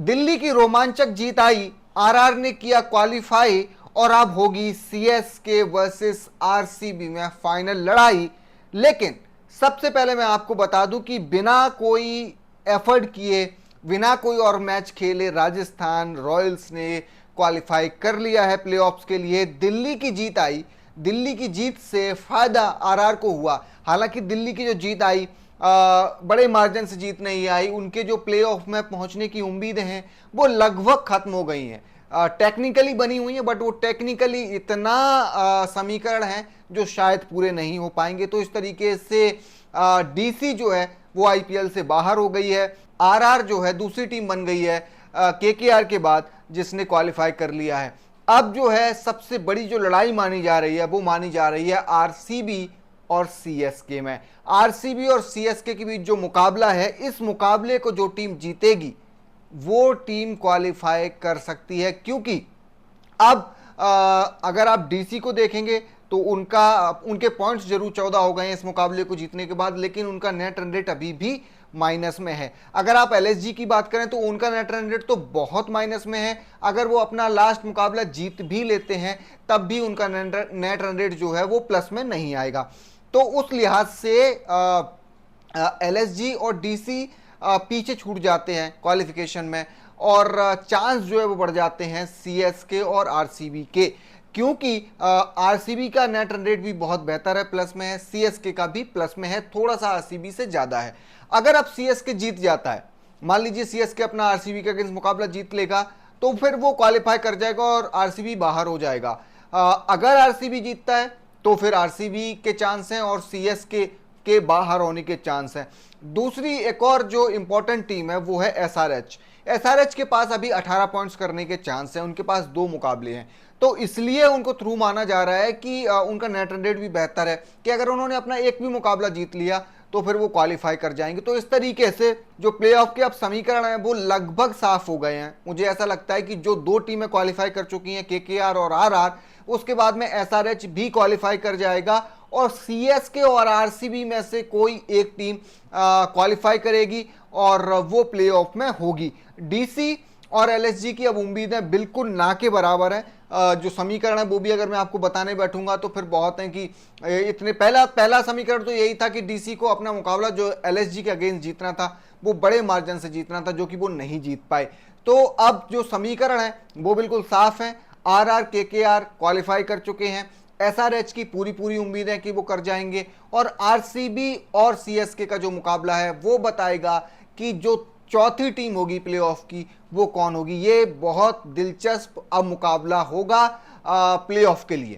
दिल्ली की रोमांचक जीत आई, आरआर ने किया क्वालिफाई और अब होगी सीएसके वर्सेस आरसीबी में फाइनल लड़ाई। लेकिन सबसे पहले मैं आपको बता दूं कि बिना कोई एफर्ट किए, बिना कोई और मैच खेले राजस्थान रॉयल्स ने क्वालिफाई कर लिया है प्लेऑफ्स के लिए। दिल्ली की जीत आई, दिल्ली की जीत से फायदा आरआर को हुआ। हालांकि दिल्ली की जो जीत आई बड़े मार्जिन से जीत नहीं आई, उनके जो प्लेऑफ में पहुंचने की उम्मीदें हैं वो लगभग खत्म हो गई हैं। टेक्निकली बनी हुई है, बट वो टेक्निकली इतना समीकरण है जो शायद पूरे नहीं हो पाएंगे। तो इस तरीके से डीसी जो है वो आईपीएल से बाहर हो गई है। आरआर जो है दूसरी टीम बन गई है केकेआर के बाद, जिसने क्वालिफाई कर लिया है। अब जो है सबसे बड़ी जो लड़ाई मानी जा रही है वो मानी जा रही है आरसीबी और सीएसके में। आरसीबी और सीएसके के बीच जो मुकाबला है, इस मुकाबले को जो टीम जीतेगी वो टीम क्वालिफाई कर सकती है। क्योंकि अब अगर आप डीसी को देखेंगे तो उनके पॉइंट्स जरूर 14 हो गए हैं इस मुकाबले को जीतने के बाद, लेकिन उनका नेट रन रेट अभी भी माइनस में है। अगर आप एलएसजी की बात करें तो उनका नेट रन रेट तो बहुत माइनस में है। अगर वो अपना लास्ट मुकाबला जीत भी लेते हैं तब भी उनका नेट रन रेट जो है वो प्लस में नहीं आएगा। तो उस लिहाज से एलएसजी और डीसी पीछे छूट जाते हैं क्वालिफिकेशन में, और चांस जो है वो बढ़ जाते हैं सीएसके और आरसीबी के। क्योंकि आरसीबी का नेट रन रेट भी बहुत बेहतर है, प्लस में है, सीएसके का भी प्लस में है, थोड़ा सा आरसीबी से ज्यादा है। अगर अब सीएसके जीत जाता है, मान लीजिए सीएसके अपना आरसीबी के अगेंस्ट मुकाबला जीत लेगा, तो फिर वो क्वालिफाई कर जाएगा और आरसीबी बाहर हो जाएगा। अगर आरसीबी जीतता है तो फिर आरसीबी के चांस हैं और सीएसके के बाहर होने के चांस हैं। दूसरी एक और जो इंपॉर्टेंट टीम है वो है एसआरएच। एसआरएच के पास अभी 18 पॉइंट्स करने के चांस हैं, उनके पास 2 मुकाबले हैं, तो इसलिए उनको थ्रू माना जा रहा है कि उनका नेट रन रेट भी बेहतर है कि अगर उन्होंने अपना एक भी मुकाबला जीत लिया तो फिर वो क्वालिफाई कर जाएंगे। तो इस तरीके से जो प्लेऑफ के अब समीकरण हैं वो लगभग साफ हो गए हैं। मुझे ऐसा लगता है कि जो 2 टीमें क्वालिफाई कर चुकी हैं, केकेआर और आरआर, उसके बाद में एसआरएच भी क्वालिफाई कर जाएगा और सीएसके और आरसीबी में से कोई एक टीम क्वालिफाई करेगी और वो प्लेऑफ में होगी। डीसी और एलएसजी की अब उम्मीदें बिल्कुल ना के बराबर हैं। जो समीकरण है वो भी अगर मैं आपको बताने बैठूंगा तो फिर बहुत है कि इतने पहला समीकरण तो यही था कि डीसी को अपना मुकाबला जो एलएसजी के अगेंस्ट जीतना था वो बड़े मार्जिन से जीतना था, जो कि वो नहीं जीत पाए। तो अब जो समीकरण है वो बिल्कुल साफ है। आरआर केकेआर क्वालिफाई कर चुके हैं, एसआरएच की पूरी उम्मीद है कि वो कर जाएंगे, और आरसीबी और सीएसके का जो मुकाबला है वो बताएगा कि जो चौथी टीम होगी प्लेऑफ की वो कौन होगी। ये बहुत दिलचस्प अब मुकाबला होगा प्लेऑफ के लिए।